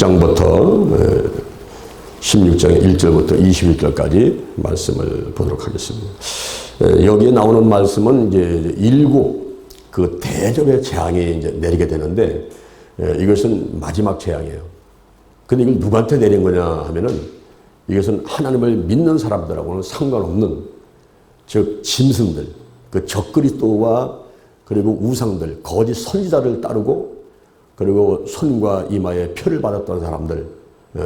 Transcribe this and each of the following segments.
16장부터 16장의 1절부터 21절까지 말씀을 보도록 하겠습니다. 여기에 나오는 말씀은 이제 일곱 그 대접의 재앙이 이제 내리게 되는데, 이것은 마지막 재앙이에요. 근데 이걸 누구한테 내린 거냐 하면은, 이것은 하나님을 믿는 사람들하고는 상관없는, 즉 짐승들, 그 적그리스도와 그리고 우상들, 거짓 선지자를 따르고 그리고 손과 이마에 표를 받았던 사람들,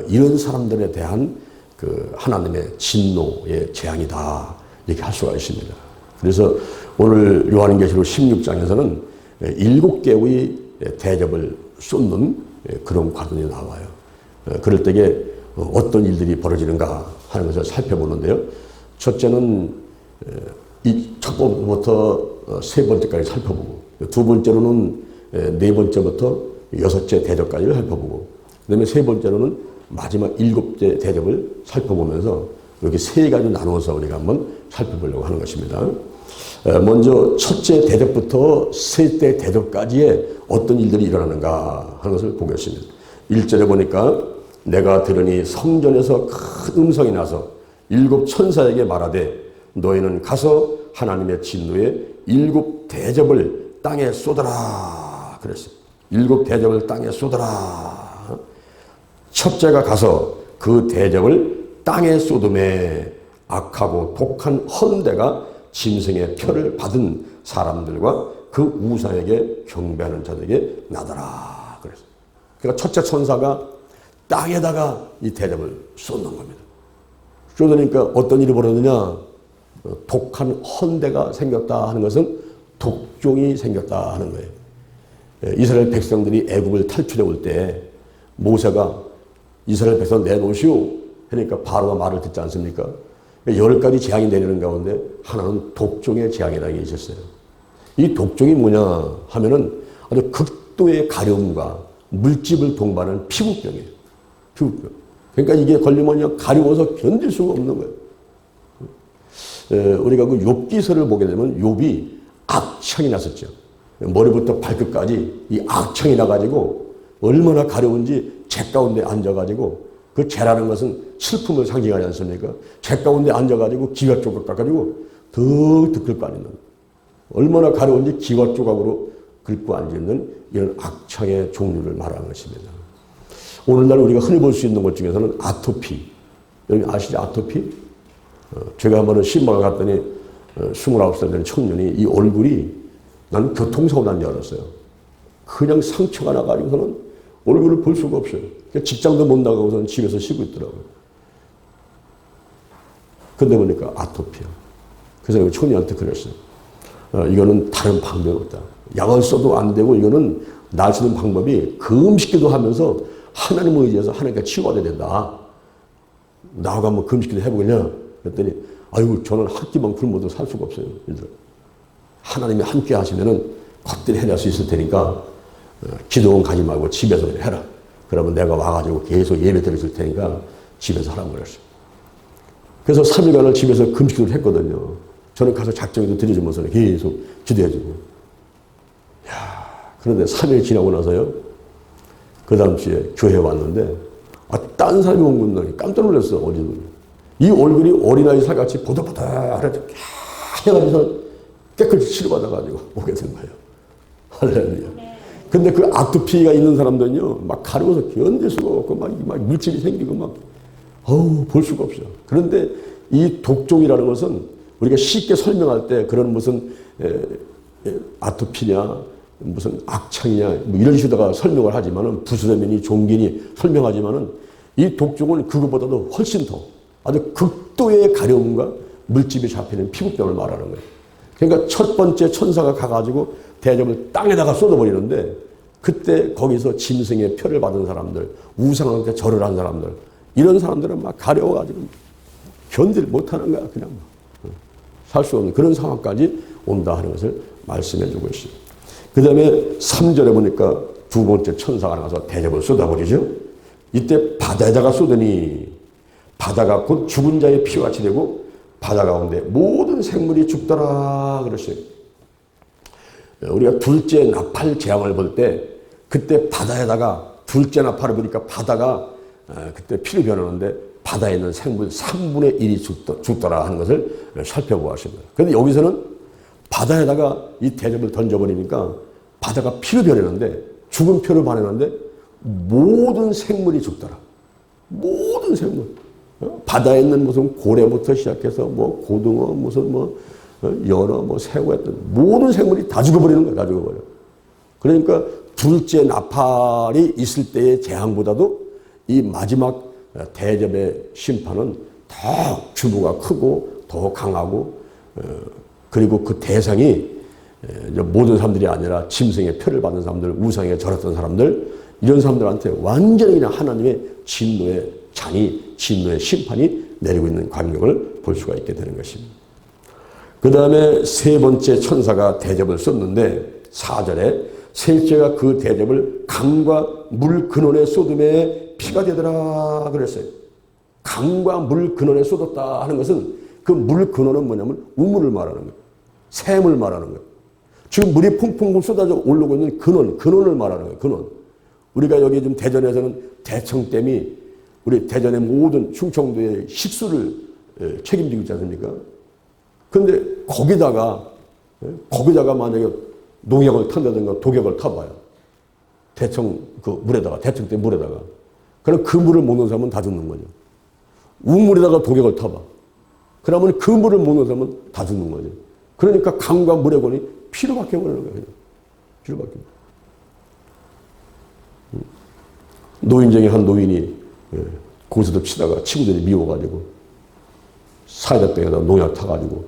이런 사람들에 대한 그 하나님의 진노의 재앙이다, 이렇게 할 수가 있습니다. 그래서 오늘 요한계시록 16장에서는 7개의 대접을 쏟는 그런 과정이 나와요. 그럴 때에 어떤 일들이 벌어지는가 하는 것을 살펴보는데요. 첫째는 첫 번부터 세 번째까지 살펴보고, 두 번째로는 네 번째부터 여섯째 대접까지를 살펴보고, 그 다음에 세 번째로는 마지막 일곱째 대접을 살펴보면서 이렇게 세 가지 나누어서 우리가 한번 살펴보려고 하는 것입니다. 먼저 첫째 대접부터 셋째 대접까지의 어떤 일들이 일어나는가 하는 것을 보겠습니다. 1절에 보니까 내가 들으니 성전에서 큰 음성이 나서 일곱 천사에게 말하되 너희는 가서 하나님의 진노의 일곱 대접을 땅에 쏟아라 그랬어요. 일곱 대접을 땅에 쏟아라. 첫째가 가서 그 대접을 땅에 쏟음에 악하고 독한 헌대가 짐승의 표를 받은 사람들과 그 우상에게 경배하는 자들에게 나더라 그랬어요. 그러니까 첫째 천사가 땅에다가 이 대접을 쏟는 겁니다. 쏟으니까 어떤 일이 벌어지냐? 독한 헌대가 생겼다 하는 것은 독종이 생겼다 하는 거예요. 이스라엘 백성들이 애굽을 탈출해 올 때 모세가 이스라엘 백성 내놓으시오 하니까 바로가 말을 듣지 않습니까? 10가지 재앙이 내리는 가운데 하나는 독종의 재앙이라는 게 있었어요. 이 독종이 뭐냐 하면은 아주 극도의 가려움과 물집을 동반하는 피부병이에요. 피부병. 그러니까 이게 걸리면 가려워서 견딜 수가 없는 거예요. 우리가 그 욥기서를 보게 되면 욥이 악청이 났었죠. 머리부터 발끝까지 이 악청이 나가지고 얼마나 가려운지 재 가운데 앉아가지고, 그 재라는 것은 슬픔을 상징하지 않습니까? 재 가운데 앉아가지고 기와 조각 깎아가지고 더 긁고 앉는, 얼마나 가려운지 기와 조각으로 긁고 앉는 이런 악청의 종류를 말하는 것입니다. 오늘날 우리가 흔히 볼 수 있는 것 중에서는 아토피. 여러분 아시죠? 아토피? 제가 한번은 신방을 갔더니 29살 된 청년이 이 얼굴이, 나는 교통사고 난 줄 알았어요. 그냥 상처가 나가지고서는 얼굴을 볼 수가 없어요. 직장도 못 나가고서는 집에서 쉬고 있더라고요. 근데 보니까 아토피야. 그래서 청년한테 그랬어요. 이거는 다른 방법이 없다. 약을 써도 안 되고 이거는 날 수 있는 방법이 금식기도 하면서 하나님을 의지해서 하나님께 치유받아야 된다. 나하고 한번 금식기도 해보겠냐? 그랬더니 아이고 저는 한 끼만 굶어도 살 수가 없어요. 하나님이 함께 하시면은 겉들이 해낼 수 있을 테니까 기도원 가지 말고 집에서 해라. 그러면 내가 와가지고 계속 예배 드릴 테니까 집에서 하라고 그랬어요. 그래서 3일간을 집에서 금식기도를 했거든요. 저는 가서 작정기도 드려주면서 계속 기도해주고. 그런데 3일 지나고 나서요, 그 다음 주에 교회에 왔는데, 딴 사람이 온 건데 깜짝 놀랐어, 어제도. 이 얼굴이 어린아이 살같이 보들보들하게 해가지고 깨끗이 치료받아가지고 오게 된 거예요. 할렐루야. 근데 그 아토피가 있는 사람들은요, 막 가려워서 견딜 수가 없고, 막 물집이 생기고, 볼 수가 없어요. 그런데 이 독종이라는 것은 우리가 쉽게 설명할 때 그런 무슨 아토피냐, 무슨 악창이냐, 뭐 이런 식으로다가 설명을 하지만은, 부스러미니 종기니 설명하지만은, 이 독종은 그것보다도 훨씬 더 아주 극도의 가려움과 물집이 잡히는 피부병을 말하는 거예요. 그러니까 첫 번째 천사가 가가지고 대접을 땅에다가 쏟아버리는데, 그때 거기서 짐승의 표를 받은 사람들, 우상한테 절을 한 사람들, 이런 사람들은 막 가려워가지고 견딜 못하는 거야. 그냥 살 수 없는 그런 상황까지 온다 하는 것을 말씀해주고 있습니다. 그 다음에 3절에 보니까 두 번째 천사가 나가서 대접을 쏟아버리죠. 이때 바다에다가 쏟으니 바다가 곧 죽은 자의 피같이 되고 바다 가운데 모든 생물이 죽더라 그랬어요. 우리가 둘째 나팔 재앙을 볼 때 그때 바다에다가 둘째 나팔을 부니까 바다가 그때 피로 변하는데 바다에 있는 생물 3분의 1이 죽더라 하는 것을 살펴보았습니다. 그런데 여기서는 바다에다가 이 대접을 던져버리니까 바다가 피로 변하는데 죽은 피로 변하는데 모든 생물이 죽더라. 모든 생물. 바다에 있는 무슨 고래부터 시작해서 뭐 고등어 무슨 뭐 연어 뭐 새우 했던 모든 생물이 다 죽어버리는 거야. 다 죽어버려. 그러니까 둘째 나팔이 있을 때의 재앙보다도 이 마지막 대접의 심판은 더 규모가 크고 더 강하고 그리고 그 대상이 모든 사람들이 아니라 짐승의 표를 받은 사람들, 우상에 절했던 사람들 이런 사람들한테 완전히 그냥 하나님의 진노의 잔이 진노의 심판이 내리고 있는 광경을 볼 수가 있게 되는 것입니다. 그 다음에 세 번째 천사가 대접을 쏟는데 4절에 셋째가 그 대접을 강과 물 근원에 쏟음에 피가 되더라 그랬어요. 강과 물 근원에 쏟았다 하는 것은 그 물 근원은 뭐냐면 우물을 말하는 거예요. 샘을 말하는 거예요. 지금 물이 풍풍 쏟아져 올라오고 있는 근원을 말하는 거예요. 근원. 우리가 여기 지금 대전에서는 대청댐이 우리 대전의 모든 충청도의 식수를 책임지고 있지 않습니까? 그런데 거기다가 만약에 농약을 탄다든가 독약을 타봐요. 대청 그 물에다가 대청댐 물에다가. 그럼 그 물을 먹는 사람은 다 죽는 거죠. 우물에다가 독약을 타봐. 그러면 그 물을 먹는 사람은 다 죽는 거죠. 그러니까 강과 물의 권이 피로 바뀌어버리는 거예요. 피로 바뀌어. 노인 중에 한 노인이 고수도 치다가 친구들이 미워가지고 사이다병에다 농약 타가지고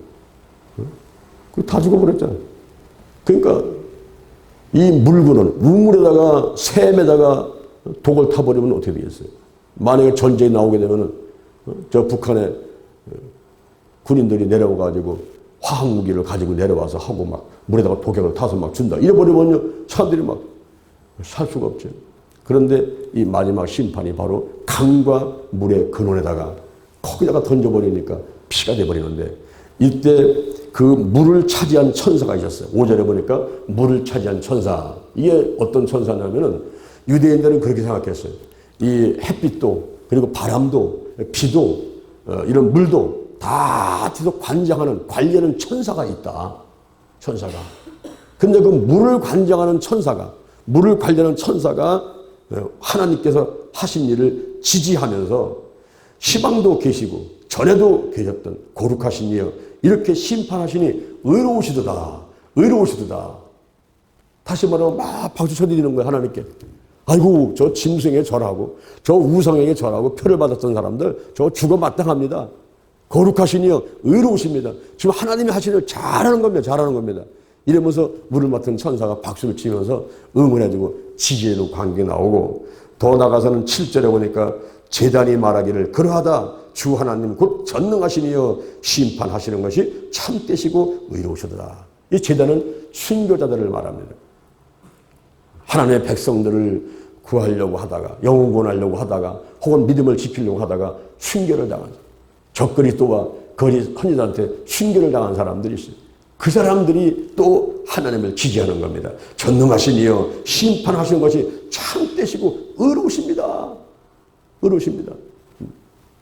다 죽어버렸잖아요. 그러니까 이 물건은 우물에다가 샘에다가 독을 타버리면 어떻게 되겠어요? 만약에 전쟁이 나오게 되면은 저 북한에 군인들이 내려와가지고 화학무기를 가지고 내려와서 하고 막 물에다가 독약을 타서 막 준다. 이래버리면요 사람들이 막 살 수가 없죠. 그런데 이 마지막 심판이 바로 강과 물의 근원에다가 거기다가 던져버리니까 피가 돼버리는데 이때 그 물을 차지한 천사가 있었어요. 5절에 보니까 물을 차지한 천사. 이게 어떤 천사냐면은 유대인들은 그렇게 생각했어요. 이 햇빛도 그리고 바람도 비도 이런 물도 다 뒤에서 관리하는 천사가 있다. 천사가. 근데 그 물을 관장하는 천사가 물을 관리하는 천사가 하나님께서 하신 일을 지지하면서 시방도 계시고 전에도 계셨던 거룩하신 이여 이렇게 심판하시니 의로우시도다. 의로우시도다. 다시 말하면 막 박수 쳐드리는 거예요. 하나님께. 아이고 저 짐승에 절하고 저 우상에게 절하고 표를 받았던 사람들 저 죽어 마땅합니다. 거룩하신 이여 의로우십니다. 지금 하나님이 하시는 일 잘하는 겁니다. 잘하는 겁니다. 이러면서 물을 맡은 천사가 박수를 치면서 응원해주고 지지해주는 광경이 나오고 더 나가서는 7절에 보니까 제단이 말하기를 그러하다 주 하나님 곧 전능하시니여 심판하시는 것이 참되시고 의로우시도다. 이 제단은 순교자들을 말합니다. 하나님의 백성들을 구하려고 하다가 영혼 구원하려고 하다가 혹은 믿음을 지키려고 하다가 순교를 당한 적그리스도와 거리 헌신들한테 순교를 당한 사람들이 있어요. 그 사람들이 또 하나님을 지지하는 겁니다. 전능하신 이여 심판하시는 것이 참되시고 의로우십니다. 의로우십니다.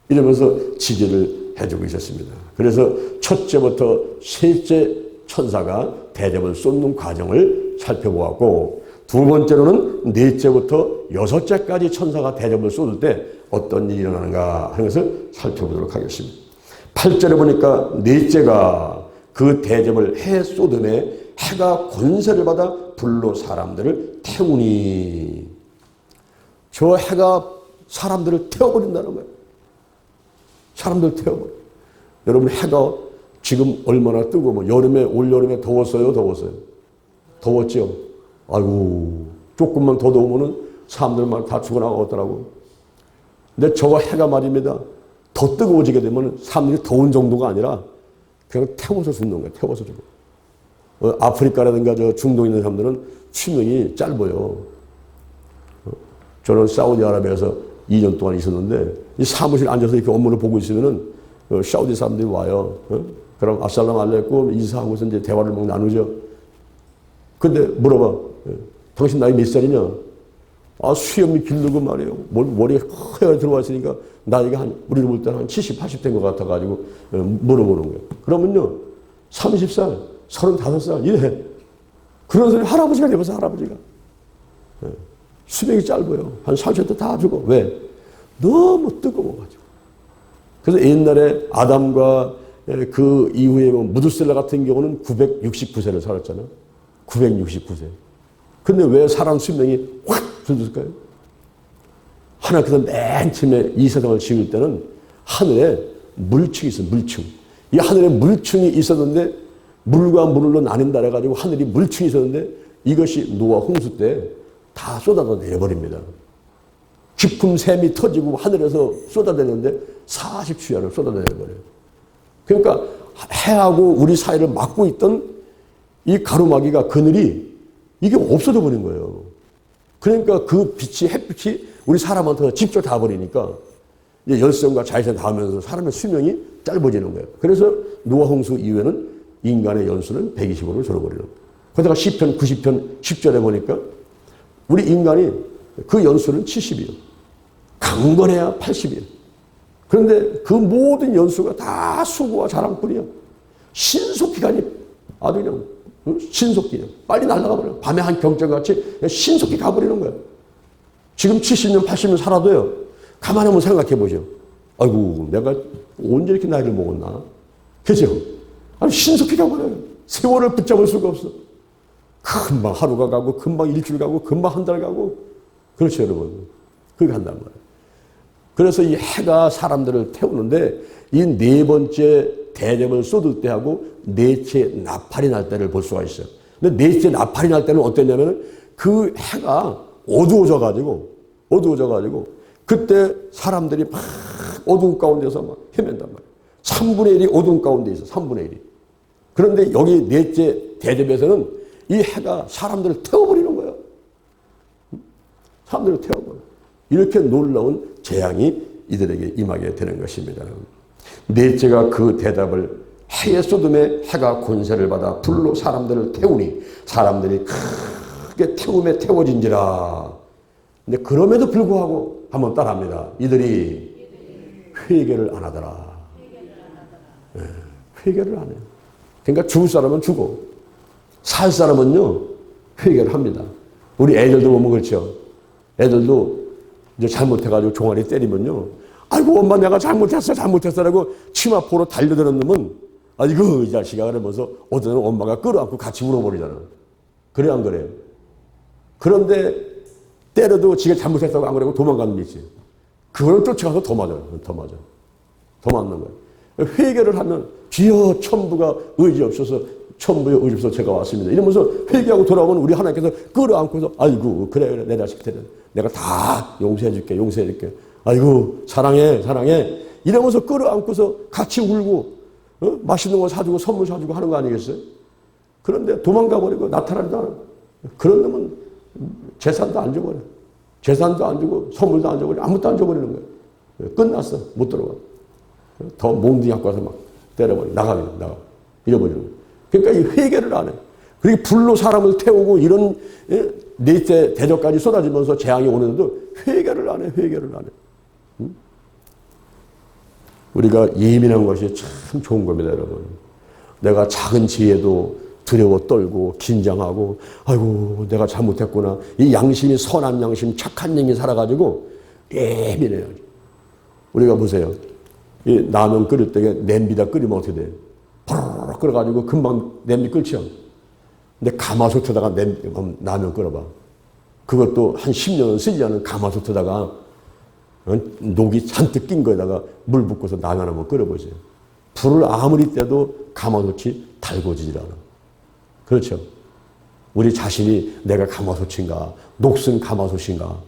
이러면서 지지를 해주고 있었습니다. 그래서 첫째부터 셋째 천사가 대접을 쏟는 과정을 살펴보았고 두 번째로는 넷째부터 여섯째까지 천사가 대접을 쏟을 때 어떤 일이 일어나는가 하는 것을 살펴보도록 하겠습니다. 8절에 보니까 넷째가 그 대접을 해 쏟음에 해가 권세를 받아 불로 사람들을 태우니 저 해가 사람들을 태워버린다는 거예요. 사람들을 태워버려. 여러분 해가 지금 얼마나 뜨고 뭐 여름에 올여름에 더웠어요? 더웠죠? 아이고 조금만 더 더우면은 사람들만 다 죽어나가더라고. 근데 저거 해가 말입니다. 더 뜨거워지게 되면 사람들이 더운 정도가 아니라 그냥 태워서 죽는 거예요. 태워서 죽어. 아프리카라든가 저 중동에 있는 사람들은 수명이 짧아요. 저는 사우디아라비아에서 2년 동안 있었는데 이 사무실 앉아서 이렇게 업무를 보고 있으면은 사우디 사람들이 와요. 그럼 아살람 알레이쿰 인사하고서 이제 대화를 막 나누죠. 근데 물어봐. 당신 나이 몇 살이냐? 수염이 길르고 말이에요. 머리에 허옇게 들어와 있으니까 나이가 우리를 볼 때는 한 70, 80 된 것 같아가지고 물어보는 거예요. 그러면요, 30살, 35살, 이래. 그런 소리 할아버지가 되면서 할아버지가. 수명이 짧아요. 한 30대 다 죽어. 왜? 너무 뜨거워가지고. 그래서 옛날에 아담과 그 이후에 무드셀라 같은 경우는 969세를 살았잖아요. 969세. 근데 왜 사람 수명이 확 줄었을까요? 하나님께서 맨 처음에 이 세상을 지을 때는 하늘에 물층이 있어요. 물층. 이 하늘에 물층이 있었는데 물과 물로 나뉜다 해가지고 하늘이 물층이 있었는데 이것이 노아 홍수 때 다 쏟아져 내버립니다. 깊은 샘이 터지고 하늘에서 쏟아내는데 40초 안에 쏟아내버려요. 그러니까 해하고 우리 사이를 막고 있던 이 가로막이가 그늘이 이게 없어져 버린 거예요. 그러니까 그 빛이 햇빛이 우리 사람한테 직접 닿아버리니까 이제 열성과 자외선 닿으면서 사람의 수명이 짧아지는 거예요. 그래서 노아 홍수 이후에는 인간의 연수는 120으로 줄어버리는 거예요. 거기다가 시편 90편 10절에 보니까 우리 인간이 그 연수는 70이에요. 강건해야 80이에요. 그런데 그 모든 연수가 다 수고와 자랑뿐이야. 신속히 가니 아주 그냥 신속히 빨리 날아가 버려요. 밤에 한 경전같이 신속히 가버리는 거예요. 지금 70년 80년 살아도요. 가만히 한번 생각해 보죠. 아이고 내가 언제 이렇게 나이를 먹었나. 그죠? 아니 신속히 가버려요. 세월을 붙잡을 수가 없어. 금방 하루가 가고 금방 일주일 가고 금방 한 달 가고. 그렇죠 여러분. 그게 간단 말이에요. 그래서 이 해가 사람들을 태우는데 이 네 번째 대접을 쏟을 때하고 넷째 나팔이 날 때를 볼 수가 있어요. 근데 넷째 나팔이 날 때는 어땠냐면 그 해가 어두워져 가지고 그때 사람들이 막 어두운 가운데서 막 헤맨단 말이에요. 3분의 1이 어두운 가운데 있어. 3분의 1이. 그런데 여기 넷째 대접에서는 이 해가 사람들을 태워버리는 거예요. 사람들을 태워버려요. 이렇게 놀라운 재앙이 이들에게 임하게 되는 것입니다. 넷째가 그 대답을 해의 쏟음에 해가 권세를 받아 불로 사람들을 태우니 사람들이 크게 태움에 태워진지라. 근데 그럼에도 불구하고 한번 따라합니다. 이들이 회개를 안 하더라. 네, 회개를 안 해요. 그러니까 죽을 사람은 죽어. 살 사람은요 회개를 합니다. 우리 애들도 보면 그렇죠. 애들도 이제 잘못해가지고 종아리 때리면요. 아이고 엄마 내가 잘못했어라고 치마포로 달려드는 놈은 아이고 이 자식아 그러면서 어떤 엄마가 끌어안고 같이 울어버리잖아. 그래 안 그래요? 그런데 때려도 지가 잘못했다고 안 그러고 도망가는 게 있지. 그걸 쫓아가서 더 맞아요. 더 맞는 거예요. 회개를 하면 주여 천부가 의지 없어서 천부의 의지 없어서 제가 왔습니다. 이러면서 회개하고 돌아오면 우리 하나님께서 끌어안고서 아이고 그래 내 자식들 내가 다 용서해줄게. 아이고 사랑해 이러면서 끌어안고서 같이 울고 맛있는 거 사주고 선물 사주고 하는 거 아니겠어요? 그런데 도망가버리고 나타나지도 않아. 그런 놈은 재산도 안 줘버려. 재산도 안 주고 선물도 안 줘버려. 아무것도 안 줘버리는 거예요. 끝났어. 못 들어가. 더 몽둥이 갖고 와서 막 때려버려. 나가. 잃어버리는 거예요. 그러니까 이 회개를 안 해. 그리고 불로 사람을 태우고 이런 넷째 대접까지 쏟아지면서 재앙이 오는데도 회개를 안 해. 응? 우리가 예민한 것이 참 좋은 겁니다, 여러분. 내가 작은 지혜도 두려워 떨고 긴장하고 아이고 내가 잘못했구나. 이 양심이 선한 양심, 착한 영이 살아가지고 예민해요. 우리가 보세요. 이 라면 끓일 때 냄비다 끓이면 어떻게 돼요? 바로 끓여가지고 금방 냄비 끓죠. 근데 가마솥에다가 라면 끓여봐. 그것도 한 10년은 쓰지 않은 가마솥에다가 녹이 잔뜩 낀 거에다가 물 붓고서 라면 한번 끓여보세요. 불을 아무리 떼도 가마솥이 달궈지질 않아. 그렇죠. 우리 자신이 내가 가마솥인가, 녹슨 가마솥인가.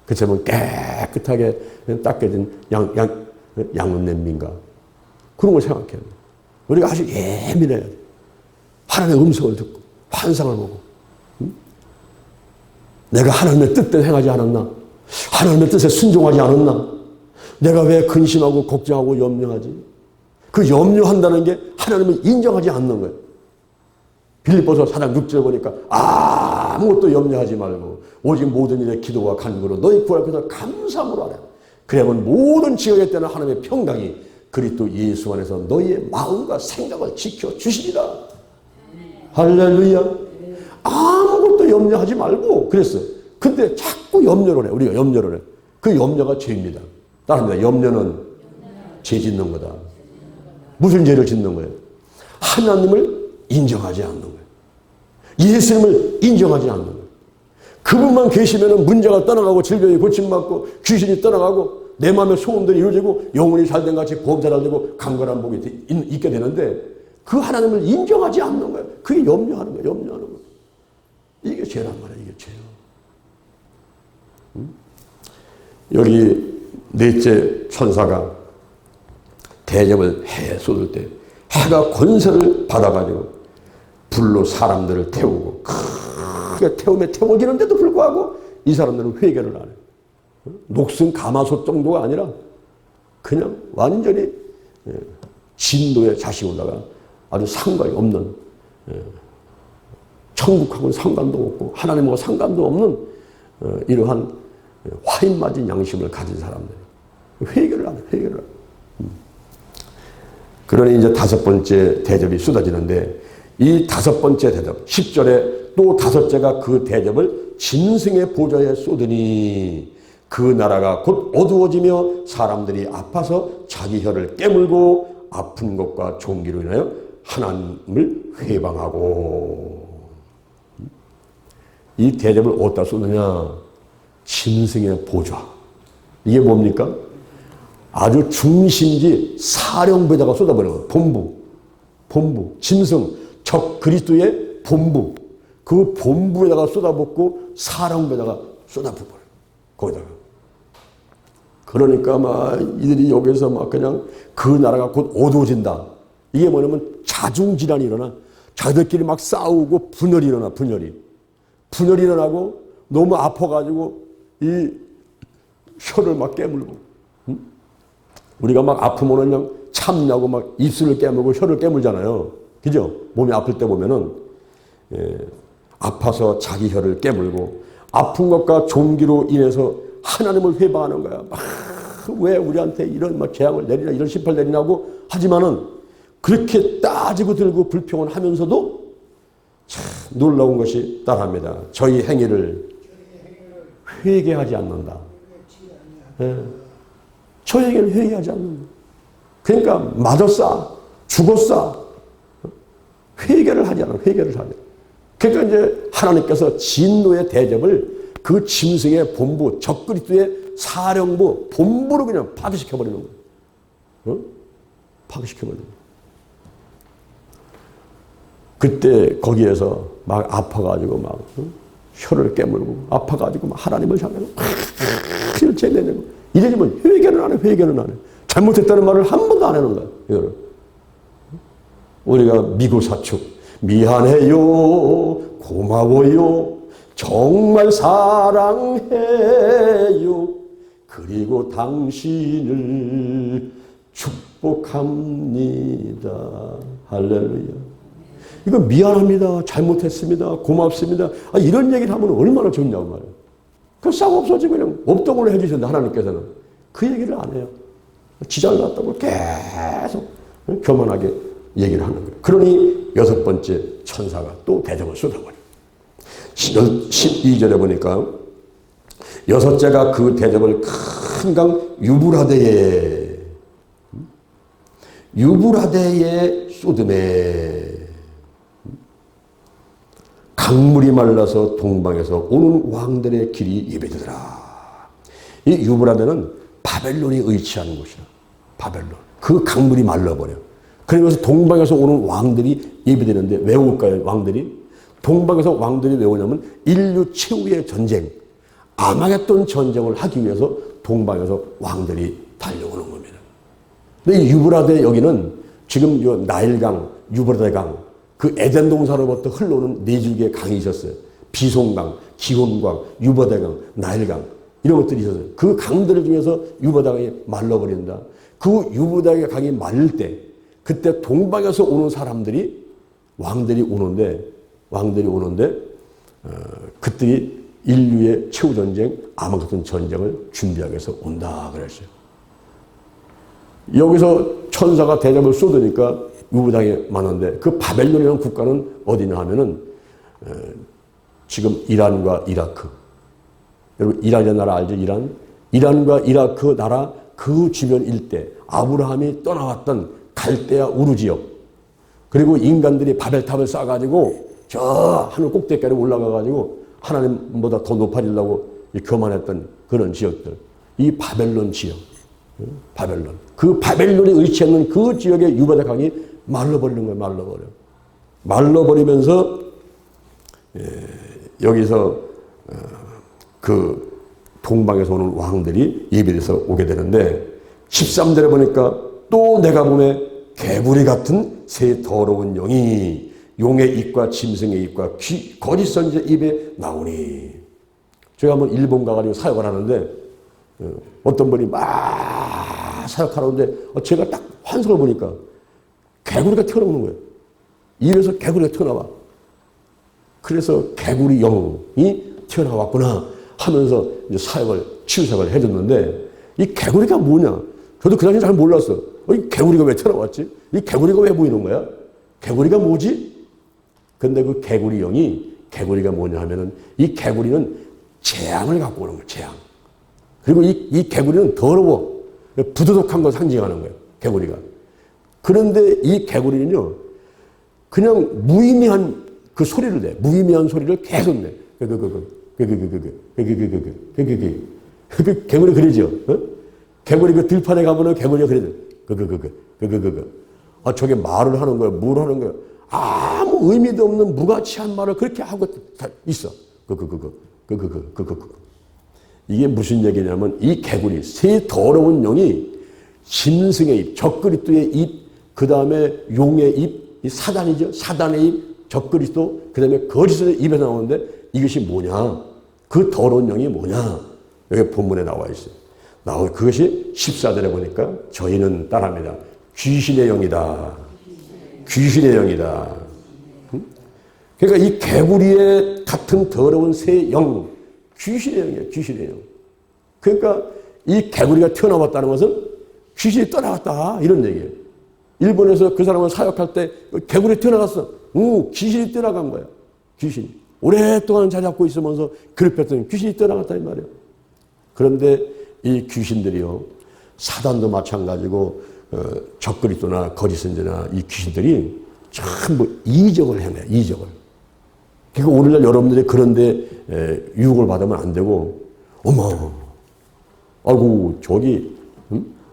그렇다면 깨끗하게 닦여진 양은 냄비인가. 그런 걸 생각해야 돼. 우리가 아주 예민해야 돼. 하나님의 음성을 듣고 환상을 보고. 내가 하나님의 뜻대로 행하지 않았나? 하나님의 뜻에 순종하지 않았나? 내가 왜 근심하고 걱정하고 염려하지? 그 염려한다는 게 하나님을 인정하지 않는 거예요. 빌립보서 4장 6절 보니까 아무것도 염려하지 말고 오직 모든 일에 기도와 간구로 너희 구할 것을 감사함으로 하라. 그러면 모든 지역에 때는 하나님의 평강이 그리스도 예수 안에서 너희의 마음과 생각을 지켜주시리라. 할렐루야. 아무것도 염려하지 말고 그랬어요. 근데 자꾸 염려를 해. 우리가 염려를 해. 그 염려가 죄입니다. 따릅니다. 염려는 죄 짓는 거다. 무슨 죄를 짓는 거예요? 하나님을 인정하지 않는 거예요. 예수님을 인정하지 않는 거예요. 그분만 계시면 문제가 떠나가고 질병이 고침받고 귀신이 떠나가고 내 마음의 소원들이 이루어지고 영혼이 잘된 같이 보험자 잘되고 강건한 복이 있게 되는데 그 하나님을 인정하지 않는 거예요. 그게 염려하는 거예요. 염려하는 거예요. 이게 죄란 말이에요. 이게 죄요. 여기 넷째 천사가 대접을 해 쏟을 때 해가 권세를 받아가지고 불로 사람들을 태우고 크게 태워지는데도 불구하고 이 사람들은 회개를 안 해요. 녹슨 가마솥 정도가 아니라 그냥 완전히 진노의 자식으로다가 아주 상관이 없는, 천국하고는 상관도 없고 하나님하고 상관도 없는 이러한 화인 맞은 양심을 가진 사람들. 회개를 안 해. 회개를 안 해. 그러니 이제 다섯 번째 대접이 쏟아지는데 이 다섯 번째 대접 10절에 또 다섯째가 그 대접을 짐승의 보좌에 쏟으니 그 나라가 곧 어두워지며 사람들이 아파서 자기 혀를 깨물고 아픈 것과 종기로 인하여 하나님을 회방하고. 이 대접을 어디다 쏟느냐? 짐승의 보좌. 이게 뭡니까? 아주 중심지 사령부에다가 쏟아버리는 거예요. 본부, 짐승, 적 그리스도의 본부. 그 본부에다가 쏟아붓고 사령부에다가 쏟아부어버려요. 거기다가. 그러니까 막 이들이 여기서 막 그냥 그 나라가 곧 어두워진다. 이게 뭐냐면 자중질환이 일어나. 자기들끼리 막 싸우고 분열이 일어나. 분열이 일어나고 너무 아파가지고 이 혀를 막 깨물고. 우리가 막 아프면은 그냥 참냐고 막 입술을 깨물고 혀를 깨물잖아요. 그죠? 몸이 아플 때 보면은, 아파서 자기 혀를 깨물고, 아픈 것과 종기로 인해서 하나님을 회방하는 거야. 막, 왜 우리한테 이런 막 재앙을 내리나, 이런 심판을 내리냐고 하지만은, 그렇게 따지고 들고 불평을 하면서도 참 놀라운 것이 따라합니다. 저희 행위를 회개하지 않는다. 저에게는 회개하지 않는다. 그러니까 맞았어, 죽었어. 회개를 하지 않아. 회개를 하지 않아. 그러니까 이제 하나님께서 진노의 대접을 그 짐승의 본부, 적그리스도의 사령부, 본부로 그냥 파괴시켜버리는 거예요. 파괴시켜버리는 거예요. 그때 거기에서 막 아파가지고 막 혀를 깨물고 아파가지고 막 하나님을 향해서 막 죄내는 거. 이러지만 회개는 안 해. 회개는 안 해. 잘못했다는 말을 한 번도 안 하는 거야. 우리가 미고사축 미안해요, 고마워요, 정말 사랑해요, 그리고 당신을 축복합니다. 할렐루야. 이거 미안합니다, 잘못했습니다, 고맙습니다, 이런 얘기를 하면 얼마나 좋냐고 말이에요. 그 싹 없어지고 그냥 없던 걸로 해주셨는데 하나님께서는 그 얘기를 안 해요. 지장 났다고 계속 교만하게 얘기를 하는 거예요. 그러니 여섯 번째 천사가 또 대접을 쏟아버려요. 12절에 보니까 여섯째가 그 대접을 큰 강 유브라데에 쏟음에 강물이 말라서 동방에서 오는 왕들의 길이 예배되더라. 이 유브라데는 바벨론이 의치하는 곳이야. 바벨론. 그 강물이 말라버려. 그러면서 동방에서 오는 왕들이 예배되는데 왜 올까요? 왕들이? 동방에서 왕들이 왜 오냐면 인류 최후의 전쟁, 아마겟돈 전쟁을 하기 위해서 동방에서 왕들이 달려오는 겁니다. 근데 이 유브라데 여기는 지금 요 나일강, 유브라데강, 그 에덴 동산으로부터 흘러오는 네 줄기의 강이 있었어요. 비송강, 기혼강, 유브라데강, 나일강 이런 것들이 있었어요. 그 강들 중에서 유브라데강이 말라버린다. 그 유브라데 강이 마를 때 그때 동방에서 오는 사람들이 왕들이 오는데 그들이 인류의 최후 전쟁, 암흑 같은 전쟁을 준비하기 위해서 온다 그랬어요. 여기서 천사가 대접을 쏟으니까 유부당이 많은데 그 바벨론이라는 국가는 어디냐 하면은 지금 이란과 이라크. 여러분 이란이라는 나라 알죠? 이란과 이라크 나라 그 주변 일대 아브라함이 떠나왔던 갈대아 우르 지역, 그리고 인간들이 바벨탑을 쌓아가지고 저 하늘 꼭대기까지 올라가가지고 하나님보다 더 높아지려고 교만했던 그런 지역들, 이 바벨론 지역, 바벨론, 그 바벨론에 의치하는 그 지역의 유다의 강이 말라버리는 거예요. 말라버리면서 여기서 그 동방에서 오는 왕들이 예비돼서 오게 되는데 13절에 보니까 또 내가 보매 개구리 같은 새 더러운 영이 용의 입과 짐승의 입과 거짓 선지자 입에 나오니. 제가 한번 일본 가가지고 사역을 하는데 어떤 분이 막 사역하러 오는데 제가 딱 환석을 보니까 개구리가 튀어나오는 거예요. 입에서 개구리가 튀어나와. 그래서 개구리 영이 튀어나왔구나 하면서 이제 치유사역을 해줬는데, 이 개구리가 뭐냐? 저도 그 당시 잘 몰랐어. 이 개구리가 왜 튀어나왔지? 이 개구리가 왜 보이는 거야? 개구리가 뭐지? 근데 그 개구리 영이, 개구리가 뭐냐 하면은 이 개구리는 재앙을 갖고 오는 거예요. 재앙. 그리고 이 개구리는 더러워. 부도덕한 걸 상징하는 거예요. 개구리가. 그런데 이 개구리는요, 그냥 무의미한 그 소리를 내. 무의미한 소리를 계속 내. 개구리 그러죠? 개구리 그 들판에 가면은 개구리가 그러죠. 저게 말을 하는 거야. 뭘 하는 거야. 아무 의미도 없는 무가치한 말을 그렇게 하고 있어. 이게 무슨 얘기냐면, 이 개구리, 새 더러운 영이 짐승의 입, 적그리스도의 입, 그 다음에 용의 입, 이 사단이죠. 사단의 입, 적그리스도, 그 다음에 거짓의 입에 나오는데 이것이 뭐냐? 그 더러운 영이 뭐냐? 여기 본문에 나와 있어요. 그것이 14절에 보니까 저희는 따라합니다. 귀신의 영이다. 귀신의 영이다. 그러니까 이 개구리의 같은 더러운 새 영, 귀신의 영이에요. 귀신의 영. 그러니까 이 개구리가 튀어나왔다는 것은 귀신이 떠나갔다 이런 얘기예요. 일본에서 그 사람을 사역할 때 개구리 튀어나갔어. 귀신이 떠나간 거야. 귀신이. 오랫동안 자리 잡고 있으면서 괴롭혔더니 귀신이 떠나갔다 이 말이에요. 그런데 이 귀신들이요, 사단도 마찬가지고 적그리스도나 거짓 선지자나 이 귀신들이 전부 이적을 해내. 이적을. 그러니까 오늘날 여러분들이 그런데 유혹을 받으면 안 되고, 어머, 아이고 저기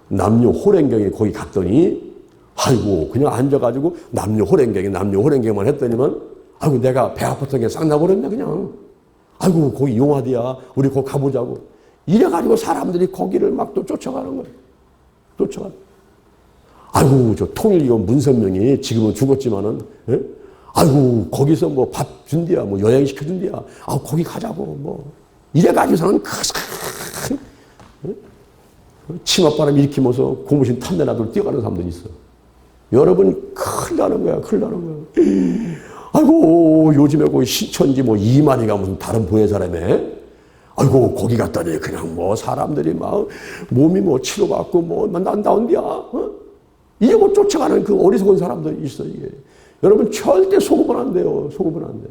남녀 호랭경에 거기 갔더니, 아이고 그냥 앉아가지고 남녀 호랭경만 했더니만, 아이고 내가 배 아팠던 게 싹 나버렸네 그냥. 아이고 거기 용화디야, 우리 거기 가보자고. 이래가지고 사람들이 거기를 막 또 쫓아가는 거예요. 쫓아가. 아이고 저 통일교 문선명이 지금은 죽었지만은, 예? 아이고 거기서 뭐 밥 준디야, 뭐 여행 시켜준디야, 거기 가자고 뭐 이래가지고서는 치맛바람 일으키면서 고무신 탐내나들 뛰어가는 사람들이 있어. 여러분 큰일 나는 거야, 큰일 나는 거야. 아이고 요즘에 거기 신천지 뭐 이만희가 무슨 다른 보혜 사람에, 아이고 거기 갔더니 그냥 뭐 사람들이 막 몸이 뭐 치료받고 뭐 난다운디야. 이게 뭐 쫓아가는 그 어리석은 사람들이 있어. 이게 여러분 절대 속으면 안 돼요. 속으면 안 돼.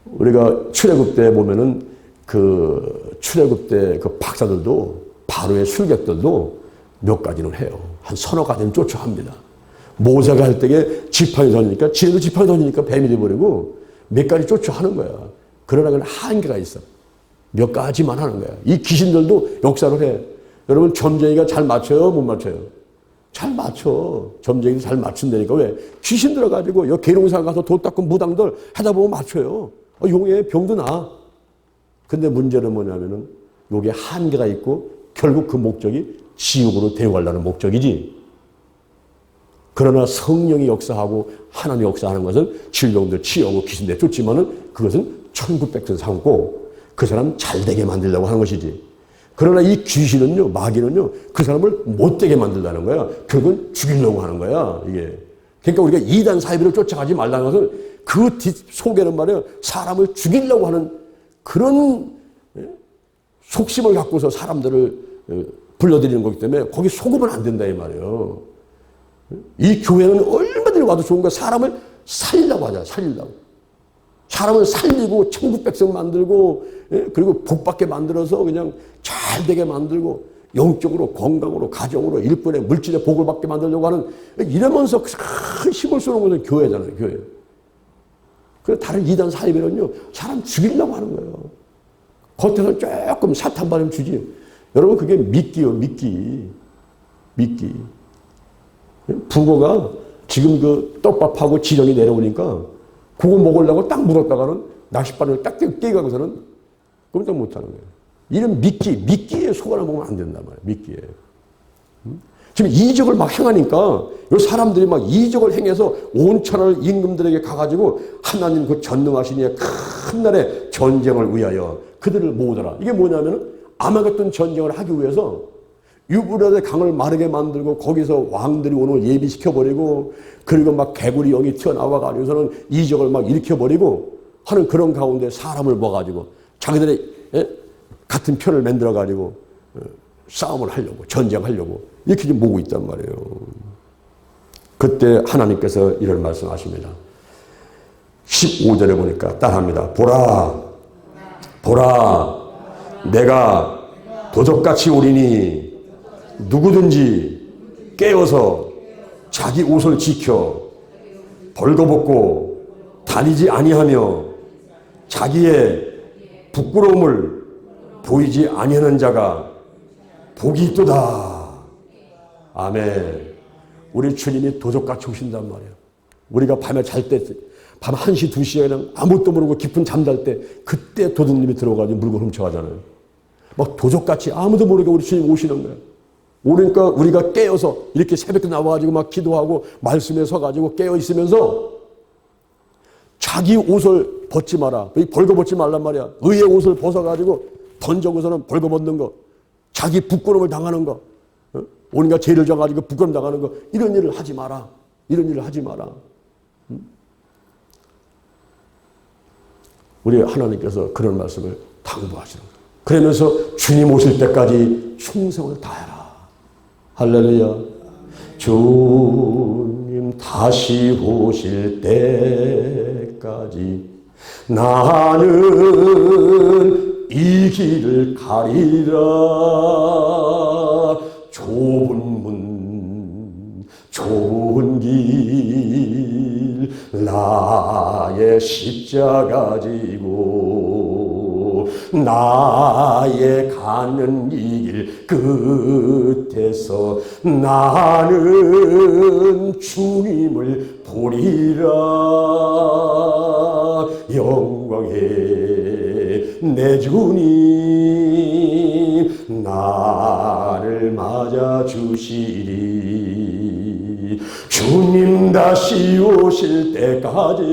우리가 출애굽 때 보면은 그 출애굽 때 그 박사들도, 바로의 술객들도 몇 가지는 해요. 한 서너 가지는 쫓아합니다. 모세가 할 때에 지팡이 던지니까, 지네도 지팡이 던지니까 뱀이 돼버리고 몇 가지 쫓아하는 거야. 그러나 그건 한계가 있어. 몇 가지만 하는 거야. 이 귀신들도 역사를 해. 여러분 점쟁이가 잘 맞춰요? 못 맞춰요? 잘 맞춰. 점쟁이도 잘 맞춘다니까. 왜? 귀신 들어가지고 여기 계룡산 가서 도 닦은 무당들 하다 보면 맞춰요. 용에 병도 나. 근데 문제는 뭐냐면은 요게 한계가 있고 결국 그 목적이 지옥으로 데려가려는 목적이지. 그러나 성령이 역사하고 하나님이 역사하는 것은 질병들 치유하고 귀신들 쫓지만은 그것은 천국백성 삼고 그 사람 잘되게 만들려고 하는 것이지. 그러나 이 귀신은요, 마귀는요, 그 사람을 못되게 만들려는 거야. 결국은 죽이려고 하는 거야, 이게. 그러니까 우리가 이단 사이비를 쫓아가지 말라는 것은 그 뒷 속에는 말이에요, 사람을 죽이려고 하는 그런 속심을 갖고서 사람들을 불러들이는 거기 때문에 거기 속으면 안 된다 이 말이에요. 이 교회는 얼마든지 와도 좋은 거야. 사람을 살리려고 하잖아. 살리려고. 사람을 살리고 천국 백성 만들고 그리고 복받게 만들어서 그냥 잘 되게 만들고 영적으로 건강으로 가정으로 일꾼의 물질의 복을 받게 만들려고 하는 이러면서 큰 힘을 쏘는 것은 교회잖아요. 교회. 그 다른 이단 사이비는요 사람 죽이려고 하는 거예요. 겉에서 조금 사탄 발음 주지. 여러분 그게 미끼요. 미끼. 북어가 지금 그 떡밥하고 지렁이 내려오니까 그거 먹으려고 딱 물었다가는 낚싯바늘 딱 깨가고서는 꼼짝 못하는 거예요. 이런 미끼에 속아나 먹으면 안 된단 말이에요. 미끼에. 지금 이적을 막 행하니까 이 사람들이 막 이적을 행해서 온 천하를 임금들에게 가가지고 하나님 그 전능하신 이의 큰 날의 전쟁을 위하여 그들을 모으더라. 이게 뭐냐면은 아마겟돈 전쟁을 하기 위해서 유브라데 강을 마르게 만들고 거기서 왕들이 오늘 예비시켜버리고 그리고 막 개구리 영이 튀어나와가지고서는 이적을 막 일으켜버리고 하는 그런 가운데 사람을 모아가지고 자기들의 같은 편을 만들어가지고 싸움을 하려고 전쟁하려고 이렇게 좀 모으고 있단 말이에요. 그때 하나님께서 이런 말씀하십니다. 15절에 보니까 따라합니다. 보라 내가 도적같이 오리니 누구든지 깨어서 자기 옷을 지켜 벌거벗고 다니지 아니하며 자기의 부끄러움을 보이지 아니하는 자가 복이 있도다. 아멘. 우리 주님이 도적같이 오신단 말이에요. 우리가 밤에 잘 때, 밤 1시, 2시에 그냥 아무것도 모르고 깊은 잠 잘 때 그때 도둑님이 들어가지고 물건 훔쳐가잖아요. 막 도적같이 아무도 모르게 우리 주님 오시는 거예요. 오니까 우리가 깨어서 이렇게 새벽에 나와가지고 막 기도하고 말씀에 서가지고 깨어있으면서 자기 옷을 벗지 마라. 벌거벗지 말란 말이야. 의의 옷을 벗어가지고 던져고서는 벌거벗는 거. 자기 부끄러움을 당하는 거. 온갖 죄를 져가지고 부끄러움 당하는 거. 이런 일을 하지 마라. 이런 일을 하지 마라. 우리 하나님께서 그런 말씀을 당부하시는 거예요. 그러면서 주님 오실 때까지 충성을 다해라. 할렐루야. 주님 다시 오실 때까지 나는 이 길을 가리라. 좁은 문 좁은 길 나의 십자가 지고 나의 가는 이 길 끝에서 나는 주님을 보리라. 영광의 내 주님 나를 맞아 주시리. 주님 다시 오실 때까지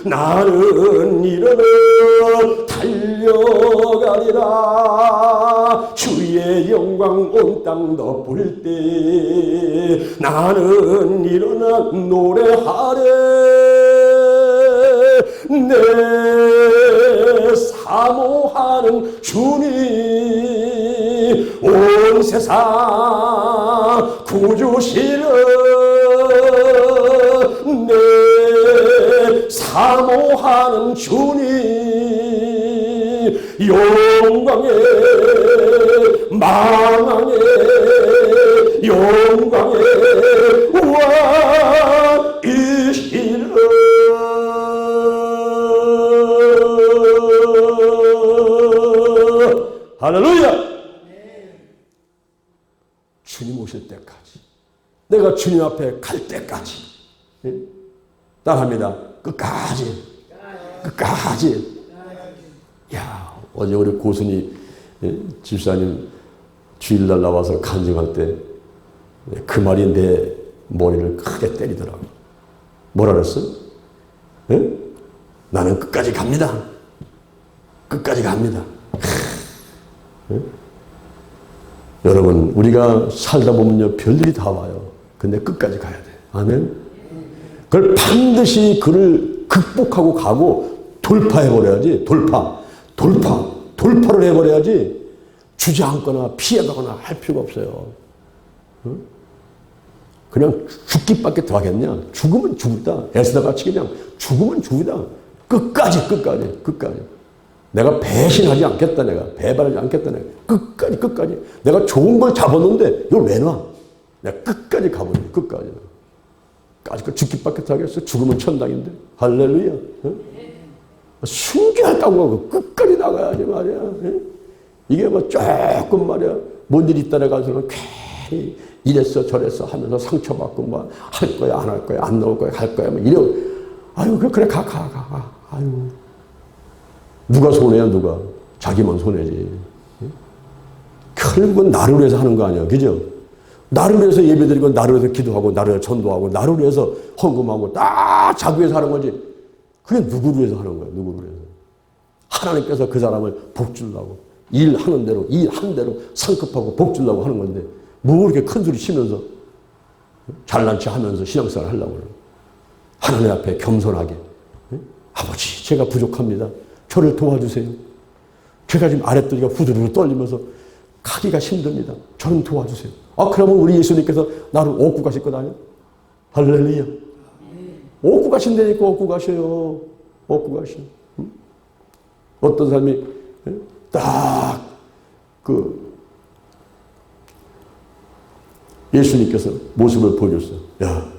나는 일어나 달려가리라. 주의 영광 온 땅 덮을 때 나는 일어나 노래하래. 내 사모하는 주님 온 세상 구주시는 내 사모하는 주님 영광의 망왕의 영광의 왕이시라. 할렐루야. 주님 오실 때까지 내가 주님 앞에 갈 때까지 따라합니다. 끝까지. 야, 어제 우리 고순이 집사님 주일날 나와서 간증할 때 그 말이 내 머리를 크게 때리더라고. 뭐라 그랬어? 나는 끝까지 갑니다. 끝까지 갑니다. 여러분, 우리가 살다 보면요 별일이 다 와요. 근데 끝까지 가야 돼. 아멘. 그걸 반드시 그를 극복하고 가고 돌파해버려야지. 돌파를 해버려야지 주저앉거나 피해가거나 할 필요가 없어요. 응? 그냥 죽기밖에 더 하겠냐? 죽으면 죽다. 에스더같이 그냥 죽으면 죽이다. 끝까지. 내가 배신하지 않겠다. 내가 배반하지 않겠다. 내가 끝까지. 내가 좋은 걸 잡았는데 이걸 왜 놔? 내가 끝까지 가버려. 끝까지 죽기밖에 더 하겠어. 죽으면 천당인데. 할렐루야. 응? 순교할까고 하고 끝까지 나가야지 말이야. 응? 이게 뭐 조금 말이야. 뭔 일 있다 해가지고는 괜히 이랬어 저랬어 하면서 상처받고 뭐 할 거야 안 할 거야 안 나올 거야 갈 거야 뭐 이래. 아유 그래 가. 아유 누가 손해야 누가? 자기만 손해지. 결국은 나를 위해서 하는 거 아니야, 그죠? 나를 위해서 예배드리고 나를 위해서 기도하고 나를 위해서 전도하고 나를 위해서 헌금하고 다 자기 위해서 하는 거지. 그게 누구를 위해서 하는 거야? 누구를 위해서? 하나님께서 그 사람을 복 주려고 일하는 대로 일한 대로 상급하고 복 주려고 하는 건데 뭐 이렇게 큰 소리 치면서 잘난 체 하면서 신앙생활 하려고 그래요. 하나님 앞에 겸손하게 아버지 제가 부족합니다. 저를 도와주세요. 제가 지금 아랫도리가 후두르르 떨리면서 가기가 힘듭니다. 저는 도와주세요. 그러면 우리 예수님께서 나를 얻고 가실 것 아니야? 할렐루야. 얻고 가신다니까 얻고 가셔요. 얻고 가셔. 응? 어떤 사람이 딱 예수님께서 모습을 보여줬어. 야,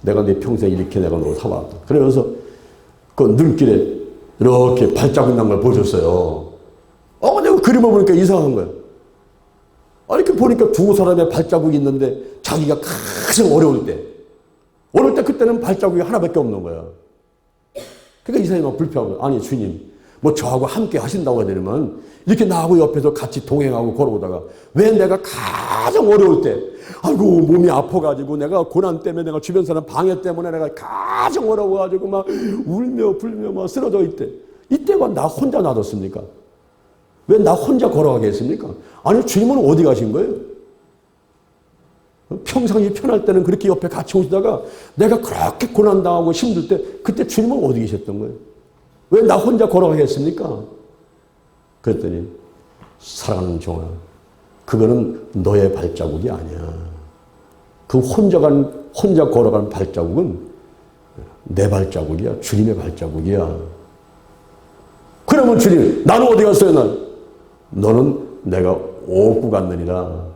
내가 네 평생 이렇게 내가 너 살아왔다. 그러면서 그 눈길에 이렇게 발자국 난 걸 보여줬어요. 내가 그림을 보니까 이상한 거야. 이렇게 보니까 두 사람의 발자국이 있는데 자기가 가장 어려울 때 그때는 발자국이 하나밖에 없는 거야. 그러니까 이 사람이 막 불평하고 아니 주님 뭐 저하고 함께 하신다고 하려면 이렇게 나하고 옆에서 같이 동행하고 걸어오다가 왜 내가 가장 어려울 때 아이고 몸이 아파가지고 내가 고난 때문에 내가 주변 사람 방해 때문에 내가 가장 어려워가지고 막 울며 불며 막 쓰러져 있대. 이때가 나 혼자 놔뒀습니까? 왜 나 혼자 걸어가게 했습니까? 아니 주님은 어디 가신 거예요? 평상시 편할 때는 그렇게 옆에 같이 오시다가 내가 그렇게 고난당하고 힘들 때 그때 주님은 어디 계셨던 거예요? 왜 나 혼자 걸어가게 했습니까? 그랬더니 사랑하는 종아 그거는 너의 발자국이 아니야. 그 혼자 걸어간 발자국은 내 발자국이야. 주님의 발자국이야. 그러면 주님 나는 어디 갔어요? 너는 내가 업고 갔느니라.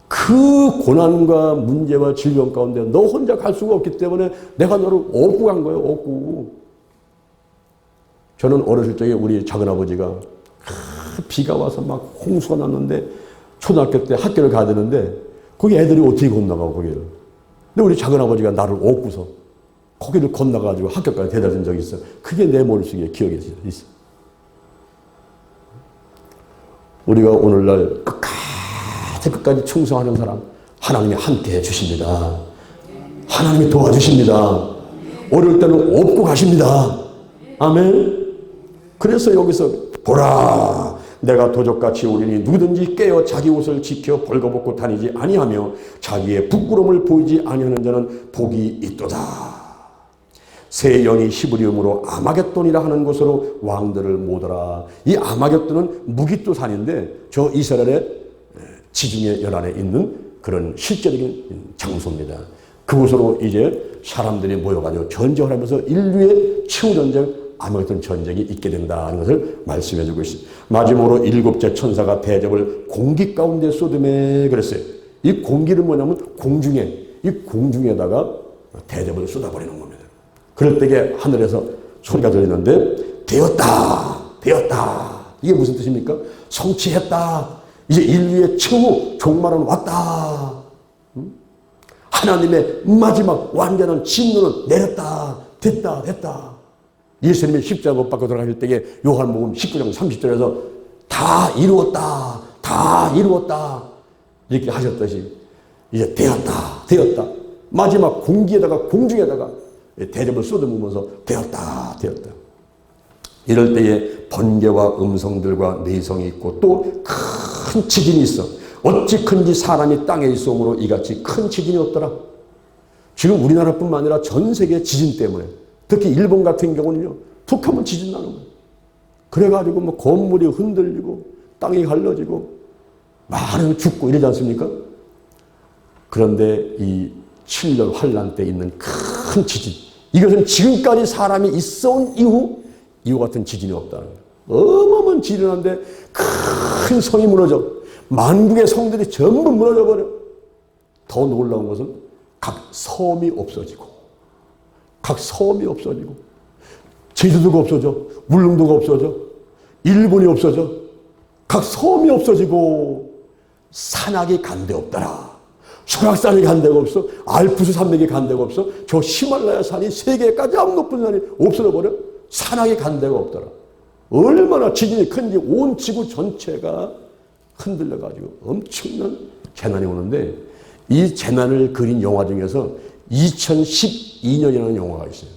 그 고난과 문제와 질병 가운데 너 혼자 갈 수가 없기 때문에 내가 너를 업고 간 거예요. 업고. 저는 어렸을 적에 우리 작은아버지가 비가 와서 막 홍수가 났는데 초등학교 때 학교를 가야 되는데 거기 애들이 어떻게 건너가고 거기를. 근데 우리 작은아버지가 나를 업고서 거기를 건너가지고 학교까지 데려다 준 적이 있어요. 그게 내 머릿속에 기억이 있어. 우리가 오늘날 끝까지 충성하는 사람 하나님이 함께 해주십니다. 하나님이 도와주십니다. 어려울 때는 업고 가십니다. 아멘. 그래서 여기서 보라 내가 도적같이 오리니 누구든지 깨어 자기 옷을 지켜 벌거벗고 다니지 아니하며 자기의 부끄러움을 보이지 아니하는 자는 복이 있도다. 새 영이 히브리음으로 아마겟돈이라 하는 곳으로 왕들을 모으더라. 이 아마겟돈은 무기토산인데 저 이스라엘의 지중해 연안에 있는 그런 실제적인 장소입니다. 그곳으로 이제 사람들이 모여가지고 전쟁을 하면서 인류의 최후전쟁 아마겟돈 전쟁이 있게 된다는 것을 말씀해주고 있습니다. 마지막으로 7째 천사가 대접을 공기 가운데 쏟음에 그랬어요. 이 공기는 뭐냐면 이 공중에다가 대접을 쏟아버리는 겁니다. 그럴 때에 하늘에서 소리가 들리는데 되었다. 이게 무슨 뜻입니까? 성취했다. 이제 인류의 최후 종말은 왔다. 하나님의 마지막 완전한 진노는 내렸다. 됐다. 예수님이 십자가 못 박고 들어가실 때에 요한복음 19장 30절에서 다 이루었다 이렇게 하셨듯이 이제 되었다. 마지막 공중에다가 대접을 쏟아부으면서 되었다. 이럴 때에 번개와 음성들과 내성이 있고 또 큰 지진이 있어. 어찌 큰지 사람이 땅에 있으므로 이같이 큰 지진이 없더라. 지금 우리나라뿐만 아니라 전 세계 지진 때문에, 특히 일본 같은 경우는요, 툭 하면 지진 나는 거예요. 그래가지고 뭐 건물이 흔들리고 땅이 갈라지고 많은 죽고 이러지 않습니까? 그런데 이 7년 환란 때 있는 큰 지진, 이것은 지금까지 사람이 있어온 이후 이와 같은 지진이 없다는 거예요. 어마어마한 지진인데 큰 성이 무너져, 만국의 성들이 전부 무너져 버려. 더 놀라운 것은 각 섬이 없어지고, 각 섬이 없어지고, 제주도가 없어져, 울릉도가 없어져, 일본이 없어져, 각 섬이 없어지고, 산악이 간 데 없더라. 설악산이 간 데가 없어. 알프스 산맥이 간 데가 없어. 저 히말라야 산이 세계까지 아무 높은 산이 없어져 버려. 산악이 간 데가 없더라. 얼마나 지진이 큰지 온 지구 전체가 흔들려가지고 엄청난 재난이 오는데, 이 재난을 그린 영화 중에서 2012년이라는 영화가 있어요.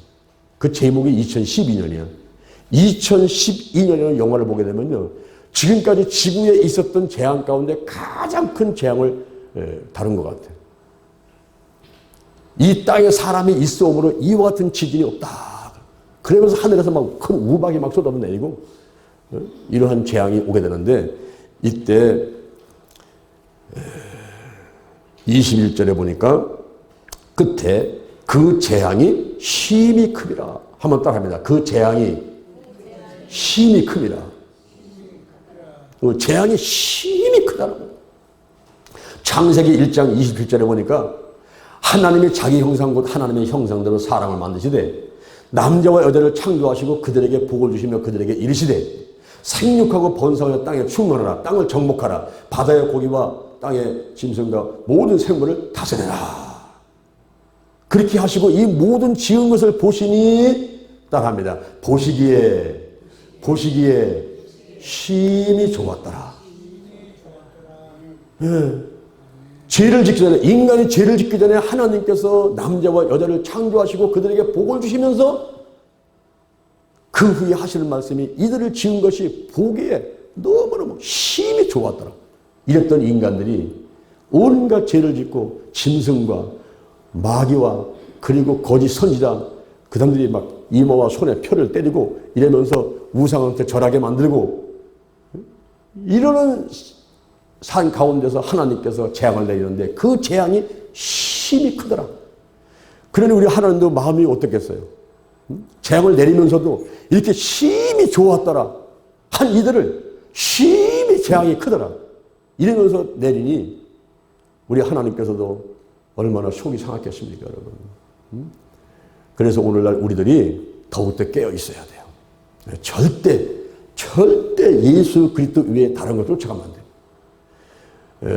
그 제목이 2012년이야. 2012년이라는 영화를 보게 되면요, 지금까지 지구에 있었던 재앙 가운데 가장 큰 재앙을 다룬 것 같아요. 이 땅에 사람이 있어오므로 이와 같은 지진이 없다. 그러면서 하늘에서 막 큰 우박이 막 쏟아내리고 이러한 재앙이 오게 되는데, 이때 21절에 보니까 끝에 그 재앙이 심히 큼이라. 한번 따라합니다. 그 재앙이 심히 큼이라. 재앙이 심히 크다는 거예요. 창세기 1장 27절에 보니까 하나님이 자기 형상 곧 하나님의 형상대로 사람을 만드시되 남자와 여자를 창조하시고 그들에게 복을 주시며 그들에게 이르시되 생육하고 번성하여 땅에 충만하라. 땅을 정복하라. 바다의 고기와 땅의 짐승과 모든 생물을 다스려라. 그렇게 하시고 이 모든 지은 것을 보시니, 따라합니다. 보시기에 심히 좋았더라. 예. 죄를 짓기 전에, 인간이 죄를 짓기 전에 하나님께서 남자와 여자를 창조하시고 그들에게 복을 주시면서 그 후에 하시는 말씀이 이들을 지은 것이 보기에 너무너무 심히 좋았더라. 이랬던 인간들이 온갖 죄를 짓고 짐승과 마귀와 그리고 거짓 선지자, 그 사람들이 막 이마와 손에 표를 때리고 이러면서 우상한테 절하게 만들고 이러는 산 가운데서 하나님께서 재앙을 내리는데 그 재앙이 심히 크더라. 그러니 우리 하나님도 마음이 어떻겠어요? 재앙을 내리면서도 이렇게 심히 좋았더라 한 이들을 심히 재앙이 크더라 이러면서 내리니 우리 하나님께서도 얼마나 속이 상했겠습니까, 여러분? 그래서 오늘날 우리들이 더욱더 깨어 있어야 돼요. 절대 예수 그리스도 외에 다른 걸 쫓아가면 안 돼요.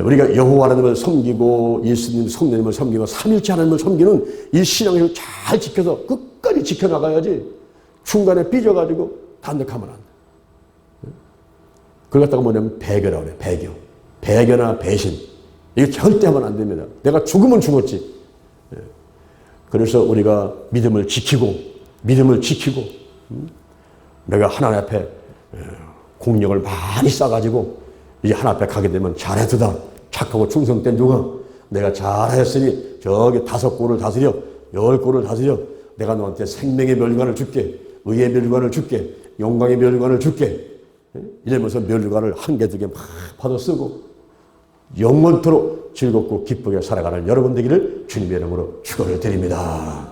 우리가 여호와 하나님을 섬기고 예수님 성령님을 섬기고 삼일체 하나님을 섬기는 이 신앙을 잘 지켜서 끝까지 지켜나가야지 중간에 삐져가지고 단독하면 안 돼. 그걸 갖다가 뭐냐면 배교라고 그래. 배교나 배신. 이게 절대 하면 안 됩니다. 내가 죽으면 죽었지. 그래서 우리가 믿음을 지키고 내가 하나님 앞에 공력을 많이 쌓아가지고 이제 하나님 앞에 가게 되면 잘했다. 착하고 충성된 누가 내가 잘했으니 저기 5골을 다스려 10골을 다스려 내가 너한테 생명의 멸관을 줄게. 의의 멸관을 줄게. 영광의 멸관을 줄게. 이러면서 멸관을 한 개, 2개 막 받아 쓰고 영원토록 즐겁고 기쁘게 살아가는 여러분 되기를 주님의 이름으로 축원을 드립니다.